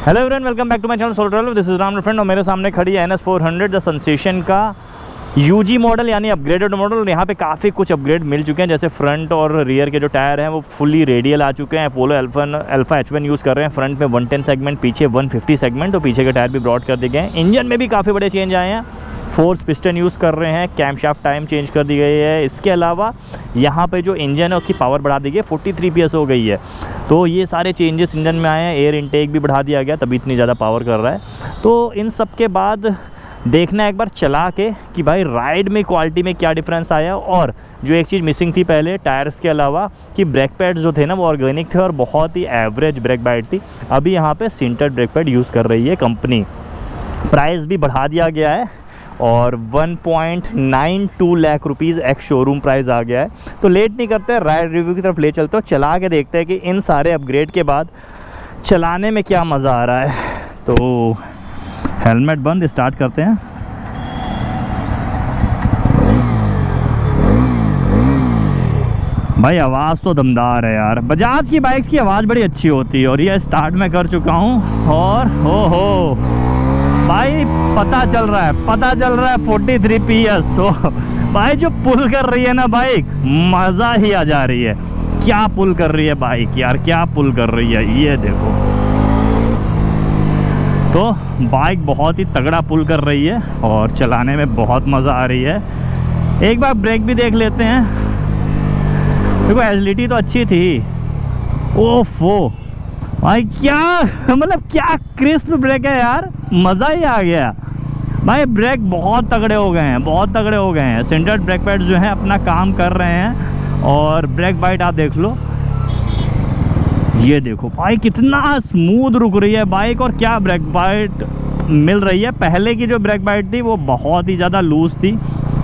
Hello everyone, welcome back to my channel solo traveller. This is Ram friend और मेरे सामने खड़ी है NS400 द सेंसेशन का यूजी मॉडल यानी अपग्रेडेड मॉडल। यहाँ पे काफ़ी कुछ अपग्रेड मिल चुके हैं, जैसे फ्रंट और रियर के जो टायर हैं वो फुली रेडियल आ चुके हैं। अपोलो अल्फा H1 यूज़ कर रहे हैं। फ्रंट में 110 सेगमेंट, पीछे 150 सेगमेंट और पीछे के टायर भी ब्रॉड कर दिए गए हैं। इंजन में भी काफ़ी बड़े चेंज आए हैं। फोर्स पिस्टन यूज़ कर रहे हैं। कैमशाफ्ट टाइम चेंज कर दी गई है। इसके अलावा यहाँ पे जो इंजन है उसकी पावर बढ़ा दी गई है, 43 PS हो गई है। तो ये सारे चेंजेस इंजन में आए हैं। एयर इनटेक भी बढ़ा दिया गया, तभी इतनी ज़्यादा पावर कर रहा है। तो इन सब के बाद देखना एक बार चला के कि भाई राइड में क्वालिटी में क्या डिफरेंस आया। और जो एक चीज़ मिसिंग थी पहले टायर्स के अलावा कि ब्रेक पैड्स जो थे ना वो ऑर्गेनिक थे और बहुत ही एवरेज ब्रेक पैड थी। अभी यहाँ पे सिंटर्ड ब्रेक पैड यूज़ कर रही है कंपनी। प्राइस भी बढ़ा दिया गया है और 1.92 lakh rupees ex showroom price आ गया है। तो लेट नहीं करते, राइड रिव्यू की तरफ ले चलते हो, चला के देखते हैं कि इन सारे अपग्रेड के बाद चलाने में क्या मज़ा आ रहा है। तो हेलमेट बंद, स्टार्ट करते हैं। भाई आवाज़ तो दमदार है यार। बजाज की बाइक्स की आवाज़ बड़ी अच्छी होती है और ये स्टार्ट मैं कर चुका हूँ और हो भाई पता चल रहा है 43 PS। भाई जो पुल कर रही है ना बाइक, मज़ा ही आ जा रही है। क्या पुल कर रही है बाइक यार, क्या पुल कर रही है, ये देखो। तो बाइक बहुत ही तगड़ा पुल कर रही है और चलाने में बहुत मज़ा आ रही है। एक बार ब्रेक भी देख लेते हैं। देखो एजिलिटी तो अच्छी थी। ओफो भाई क्या मतलब क्या क्रिस्प ब्रेक है यार, मज़ा ही आ गया। भाई ब्रेक बहुत तगड़े हो गए हैं। सेंटर्ड ब्रेक पैड्स जो हैं अपना काम कर रहे हैं और ब्रेक बाइट आप देख लो, ये देखो भाई कितना स्मूथ रुक रही है बाइक और क्या ब्रेक बाइट मिल रही है। पहले की जो ब्रेक बाइट थी वो बहुत ही ज़्यादा लूज़ थी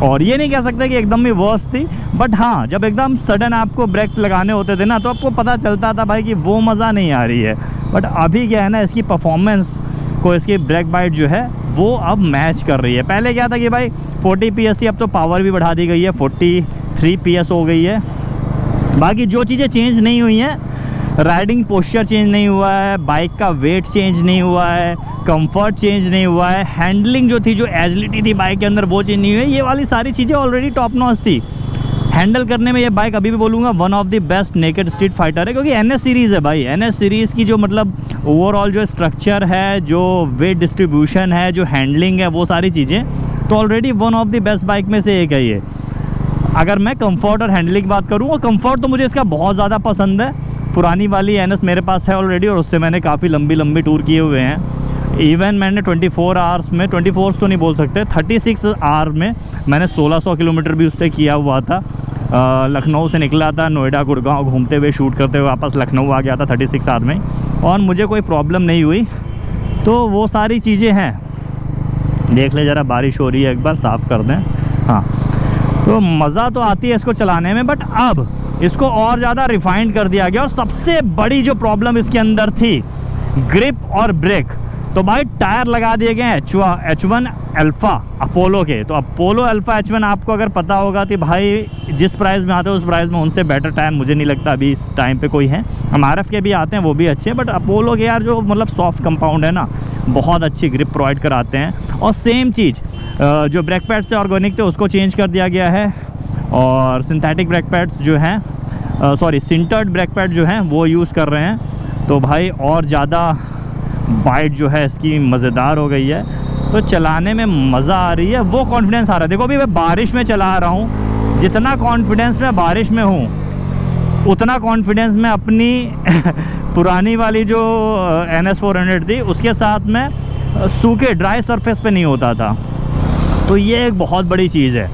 और ये नहीं कह सकते कि एकदम ही वर्स्ट थी, बट हाँ जब एकदम सडन आपको ब्रेक लगाने होते थे ना तो आपको पता चलता था भाई कि वो मज़ा नहीं आ रही है। बट अभी क्या है ना, इसकी परफॉर्मेंस को इसकी ब्रेक बाइट जो है वो अब मैच कर रही है। पहले क्या था कि भाई 40 PS थी, अब तो पावर भी बढ़ा दी गई है, 43 PS हो गई है। बाकी जो चीज़ें चेंज नहीं हुई हैं, राइडिंग पोस्चर चेंज नहीं हुआ है, बाइक का वेट चेंज नहीं हुआ है, कंफर्ट चेंज नहीं हुआ है, हैंडलिंग जो थी, जो एजिलिटी थी बाइक के अंदर वो चेंज नहीं हुई है। ये वाली सारी चीज़ें ऑलरेडी टॉप नॉच थी। हैंडल करने में ये बाइक अभी भी बोलूँगा one of the best naked street fighter है, क्योंकि NS सीरीज़ है भाई। NS सीरीज़ की जो मतलब ओवरऑल जो स्ट्रक्चर है, जो वेट डिस्ट्रीब्यूशन है, जो हैंडलिंग है, वो सारी चीज़ें तो already one of the best bike में से एक है ये। अगर मैं कंफर्ट और हैंडलिंग की बात करूँ, और कंफर्ट तो मुझे इसका बहुत ज़्यादा पसंद है। पुरानी वाली NS मेरे पास है ऑलरेडी और उससे मैंने काफ़ी लंबी टूर किए हुए हैं। इवन मैंने 24 आवर्स में, 24 तो नहीं बोल सकते, 36 आवर में मैंने 1600 किलोमीटर भी उससे किया हुआ था। लखनऊ से निकला था, नोएडा गुड़गांव घूमते हुए शूट करते हुए वापस लखनऊ आ गया था 36 आवर में और मुझे कोई प्रॉब्लम नहीं हुई। तो वो सारी चीज़ें हैं। देख ले ज़रा, बारिश हो रही है, एक बार साफ़ कर दें। हाँ, तो मज़ा तो आती है इसको चलाने में, बट अब इसको और ज़्यादा रिफाइंड कर दिया गया। और सबसे बड़ी जो प्रॉब्लम इसके अंदर थी, ग्रिप और ब्रेक। तो भाई टायर लगा दिए गए हैं H1 अल्फ़ा अपोलो के। तो अपोलो अल्फ़ा H1 आपको अगर पता होगा कि भाई जिस प्राइस में आते हैं उस प्राइस में उनसे बेटर टायर मुझे नहीं लगता अभी इस टाइम पे कोई है। MRF के भी आते हैं, वो भी अच्छे हैं, बट अपोलो के यार जो मतलब सॉफ्ट कंपाउंड है ना, बहुत अच्छी ग्रिप प्रोवाइड कराते हैं। और सेम चीज़ जो ब्रेक पैड्स थे ऑर्गेनिक थे उसको चेंज कर दिया गया है और सिंथेटिक ब्रेक पैड्स जो हैं, सिंटर्ड ब्रेक पैड जो हैं वो यूज़ कर रहे हैं। तो भाई और ज़्यादा बाइट जो है इसकी मज़ेदार हो गई है। तो चलाने में मज़ा आ रही है, वो कॉन्फिडेंस आ रहा है। देखो अभी मैं बारिश में चला रहा हूँ, जितना कॉन्फिडेंस मैं बारिश में हूँ उतना कॉन्फिडेंस मैं अपनी पुरानी वाली जो NS400 थी उसके साथ में सूखे ड्राई सरफेस पे नहीं होता था। तो ये एक बहुत बड़ी चीज़ है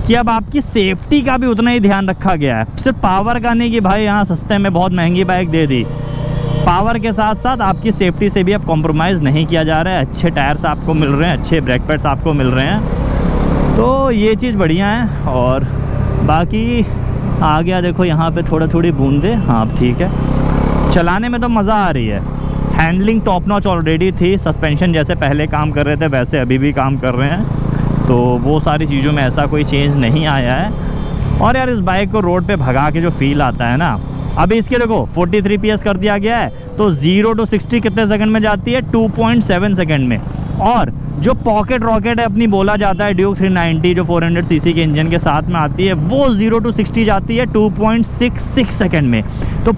कि अब आपकी सेफ्टी का भी उतना ही ध्यान रखा गया है। सिर्फ पावर का नहीं कि भाई यहाँ सस्ते में बहुत महंगी बाइक दे दी, पावर के साथ साथ आपकी सेफ्टी से भी अब कॉम्प्रोमाइज़ नहीं किया जा रहा है। अच्छे टायर्स आपको मिल रहे हैं, अच्छे ब्रेक पैड्स आपको मिल रहे हैं। तो ये चीज़ बढ़िया है। और बाकी आ गया देखो यहाँ पे थोड़ी बूंदे। हाँ ठीक है, चलाने में तो मज़ा आ रही है। हैंडलिंग टॉप नॉच ऑलरेडी थी। सस्पेंशन जैसे पहले काम कर रहे थे वैसे अभी भी काम कर रहे हैं। तो वो सारी चीज़ों में ऐसा कोई चेंज नहीं आया है। और यार इस बाइक को रोड पे भगा के जो फील आता है ना, अभी इसके देखो 43 PS कर दिया गया है, तो 0 to 60 कितने सेकंड में जाती है? 2.7 सेकंड में। और जो पॉकेट रॉकेट है अपनी बोला जाता है ड्यूक 390 जो 400 सीसी के इंजन के साथ में आती है, वो 0 to 60 जाती है 2.66 सेकंड में। तो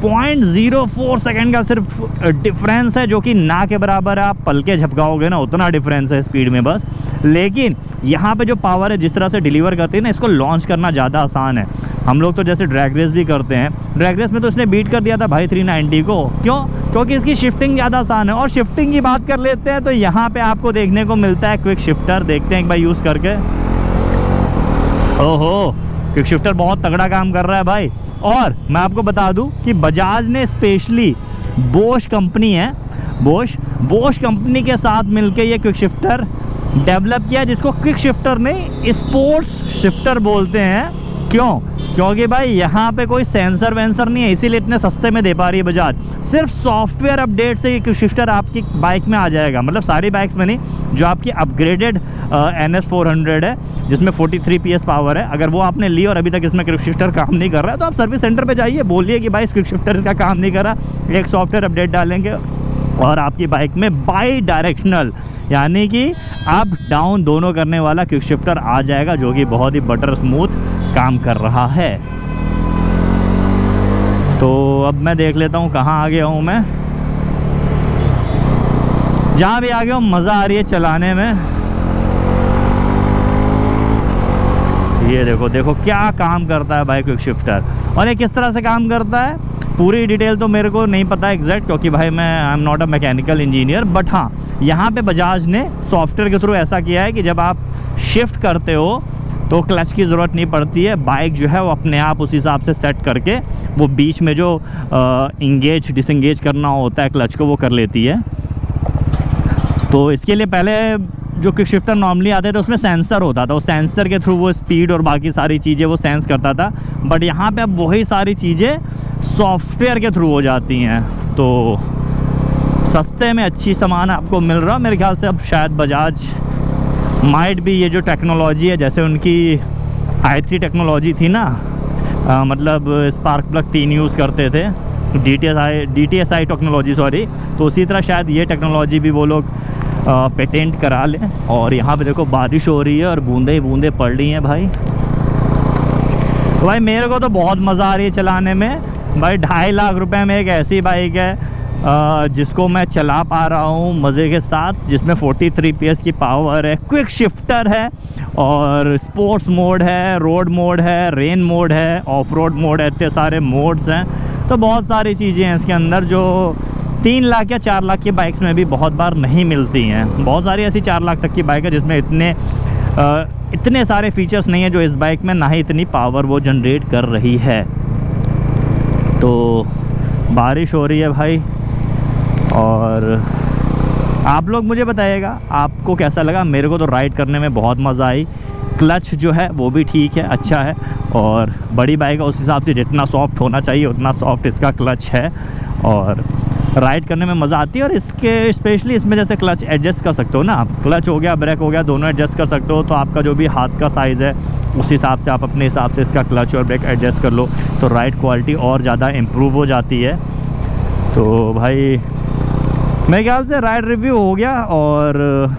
0.04 सेकंड का सिर्फ डिफरेंस है, जो कि ना के बराबर है। आप पल के झपकाओगे ना, उतना डिफरेंस है स्पीड में बस। लेकिन यहाँ पे जो पावर है, जिस तरह से डिलीवर करती है ना, इसको लॉन्च करना ज़्यादा आसान है। हम लोग तो जैसे ड्रैग रेस भी करते हैं, ड्रैग रेस में तो इसने बीट कर दिया था भाई 390 को। क्यों? क्योंकि इसकी शिफ्टिंग ज़्यादा आसान है। और शिफ्टिंग की बात कर लेते हैं तो यहाँ पे आपको देखने को मिलता है क्विक शिफ्टर। देखते हैं एक बार यूज़ करके। ओहो, क्विक शिफ्टर बहुत तगड़ा काम कर रहा है भाई। और मैं आपको बता दूं कि बजाज ने स्पेशली बोश कंपनी है, बोश कंपनी के साथ मिलके ये क्विक शिफ्टर डेवलप किया, जिसको क्विक शिफ्टर नहीं स्पोर्ट्स शिफ्टर बोलते हैं। क्यों? क्योंकि भाई यहाँ पे कोई सेंसर वेंसर नहीं है, इसीलिए इतने सस्ते में दे पा रही है बजाज। सिर्फ सॉफ्टवेयर अपडेट से ये क्विक शिफ्टर आपकी बाइक में आ जाएगा। मतलब सारी बाइक्स में नहीं, जो आपकी अपग्रेडेड NS 400 है जिसमें 43 PS पावर है, अगर वो आपने ली और अभी तक इसमें क्विक शिफ्टर काम नहीं कर रहा है, तो आप सर्विस सेंटर पे जाइए, बोलिए कि भाई क्विक शिफ्टर इसका काम नहीं कर रहा, एक सॉफ्टवेयर अपडेट डालेंगे और आपकी बाइक में बाई डायरेक्शनल यानी कि अप डाउन दोनों करने वाला क्विक शिफ्टर आ जाएगा, जो कि बहुत ही बटर स्मूथ काम कर रहा है। तो अब मैं देख लेता हूँ कहाँ आ गया हूँ मैं। जहाँ भी आ गया हूँ मज़ा आ रही है चलाने में। ये देखो क्या काम करता है भाई क्विक शिफ्टर, और ये किस तरह से काम करता है पूरी डिटेल तो मेरे को नहीं पता एग्जैक्ट, क्योंकि भाई मैं I am not a mechanical engineer. But हाँ, यहाँ पे बजाज ने सॉफ्टवेयर के थ्रू ऐसा किया है कि जब आप शिफ्ट करते हो तो क्लच की ज़रूरत नहीं पड़ती है। बाइक जो है वो अपने आप उस हिसाब से सेट करके वो बीच में जो इंगेज डिसंगेज करना होता है क्लच को, वो कर लेती है। तो इसके लिए पहले जो क्विक शिफ्टर नॉर्मली आते थे उसमें सेंसर होता था, वो सेंसर के थ्रू वो स्पीड और बाकी सारी चीज़ें वो सेंस करता था। बट यहाँ पे अब वही सारी चीज़ें सॉफ्टवेयर के थ्रू हो जाती हैं। तो सस्ते में अच्छी सामान आपको मिल रहा है मेरे ख्याल से। अब शायद बजाज माइट भी ये जो टेक्नोलॉजी है, जैसे उनकी i3 टेक्नोलॉजी थी ना, मतलब स्पार्क प्लग 3 यूज़ करते थे, DTSI टेक्नोलॉजी सॉरी, तो उसी तरह शायद ये टेक्नोलॉजी भी वो लोग पेटेंट करा लें। और यहाँ पे देखो बारिश हो रही है और बूंदे ही बूंदे पड़ रही हैं भाई। तो भाई मेरे को तो बहुत मज़ा आ रही है चलाने में भाई। 2.5 लाख रुपए में एक ऐसी बाइक है जिसको मैं चला पा रहा हूँ मज़े के साथ, जिसमें 43 PS की पावर है, क्विक शिफ्टर है और स्पोर्ट्स मोड है, रोड मोड है, रेन मोड है, ऑफ रोड मोड है, इतने सारे मोड्स हैं। तो बहुत सारी चीज़ें हैं इसके अंदर जो 3 लाख या 4 लाख की बाइक्स में भी बहुत बार नहीं मिलती हैं। बहुत सारी ऐसी 4 लाख तक की बाइक है जिसमें इतने सारे फीचर्स नहीं है जो इस बाइक में, ना ही इतनी पावर वो जनरेट कर रही है। तो बारिश हो रही है भाई, और आप लोग मुझे बताइएगा आपको कैसा लगा। मेरे को तो राइड करने में बहुत मज़ा आई। क्लच जो है वो भी ठीक है, अच्छा है, और बड़ी बाइक है उस हिसाब से जितना सॉफ्ट होना चाहिए उतना सॉफ्ट इसका क्लच है, और राइड करने में मज़ा आती है। और इसके स्पेशली इसमें जैसे क्लच एडजस्ट कर सकते हो ना आप, क्लच हो गया ब्रेक हो गया दोनों एडजस्ट कर सकते हो। तो आपका जो भी हाथ का साइज़ है उस हिसाब से आप अपने हिसाब से इसका क्लच और ब्रेक एडजस्ट कर लो, तो राइड क्वालिटी और ज़्यादा इम्प्रूव हो जाती है। तो भाई मेरे ख्याल से राइड रिव्यू हो गया, और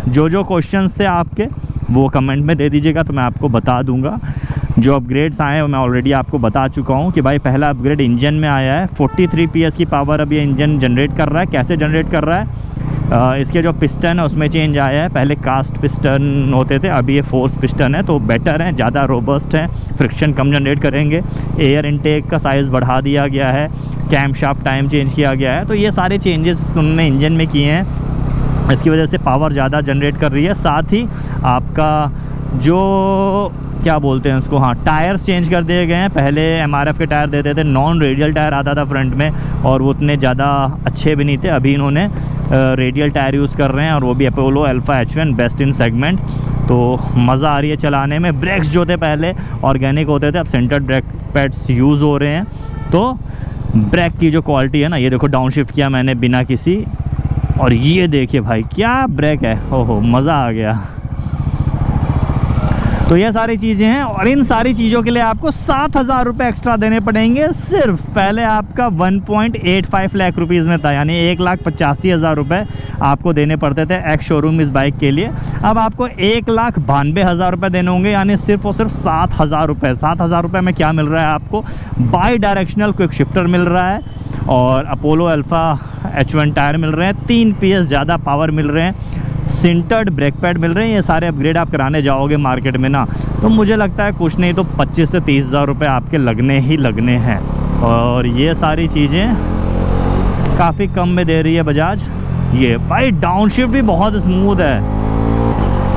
जो क्वेश्चंस थे आपके वो कमेंट में दे दीजिएगा तो मैं आपको बता दूंगा। जो अपग्रेड्स आए हैं मैं ऑलरेडी आपको बता चुका हूं कि भाई पहला अपग्रेड इंजन में आया है। 43 PS की पावर अब ये इंजन जनरेट कर रहा है। कैसे जनरेट कर रहा है? इसके जो पिस्टन है उसमें चेंज आया है। पहले कास्ट पिस्टन होते थे, अभी ये फोर्स पिस्टन है, तो बेटर है, ज़्यादा रोबस्ट है, फ्रिक्शन कम जनरेट करेंगे। एयर इनटेक का साइज़ बढ़ा दिया गया है, कैम शाफ्ट टाइम चेंज किया गया है। तो ये सारे चेंजेस उन्होंने इंजन में किए हैं, इसकी वजह से पावर ज़्यादा जनरेट कर रही है। साथ ही आपका जो क्या बोलते हैं उसको, हाँ, टायर्स चेंज कर दिए गए हैं। पहले MRF के टायर देते थे, नॉन रेडियल टायर आता था फ्रंट में, और वो उतने ज़्यादा अच्छे भी नहीं थे। अभी इन्होंने रेडियल टायर यूज़ कर रहे हैं, और वो भी Apollo alpha H1 best in segment. तो मज़ा आ रही है चलाने में। ब्रेक्स जो थे पहले ऑर्गेनिक होते थे, अब सेंटर ब्रेक पैड्स यूज़ हो रहे हैं। तो ब्रेक की जो क्वालिटी है ना, ये देखो डाउन शिफ्ट किया मैंने बिना किसी, और ये देखिए भाई क्या ब्रेक है, ओहो मज़ा आ गया। तो ये सारी चीज़ें हैं और इन सारी चीज़ों के लिए आपको 7,000 रुपये एक्स्ट्रा देने पड़ेंगे। सिर्फ पहले आपका 1.85 लाख रुपीज़ में था, यानी 1,85,000 रुपये आपको देने पड़ते थे एक्स शोरूम इस बाइक के लिए। अब आपको 1,92,000 रुपये देने होंगे, यानी सिर्फ और सिर्फ 7,000 रुपये। 7,000 रुपये में क्या मिल रहा है आपको? बाई डायरेक्शनल क्विक शिफ्टर मिल रहा है और अपोलो अल्फ़ा H1 टायर मिल रहे हैं, 3 PS ज़्यादा पावर मिल रहे हैं, सिंटर्ड ब्रेक पैड मिल रहे हैं। ये सारे अपग्रेड आप कराने जाओगे मार्केट में ना, तो मुझे लगता है कुछ नहीं तो 25 से 30,000 रुपये आपके लगने ही लगने हैं। और ये सारी चीज़ें काफ़ी कम में दे रही है बजाज। ये भाई डाउन शिफ्ट भी बहुत स्मूथ है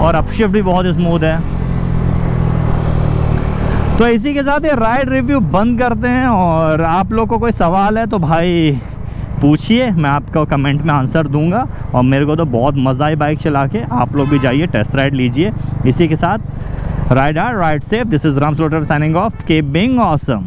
और अप शिफ्ट भी बहुत स्मूथ है। तो इसी के साथ ये राइड रिव्यू बंद करते हैं। और आप लोग को कोई सवाल है तो भाई पूछिए, मैं आपको कमेंट में आंसर दूंगा। और मेरे को तो बहुत मज़ा आई बाइक चला के। आप लोग भी जाइए टेस्ट राइड लीजिए। इसी के साथ ride hard ride safe. This is Ram slaughter signing off. Keep being awesome.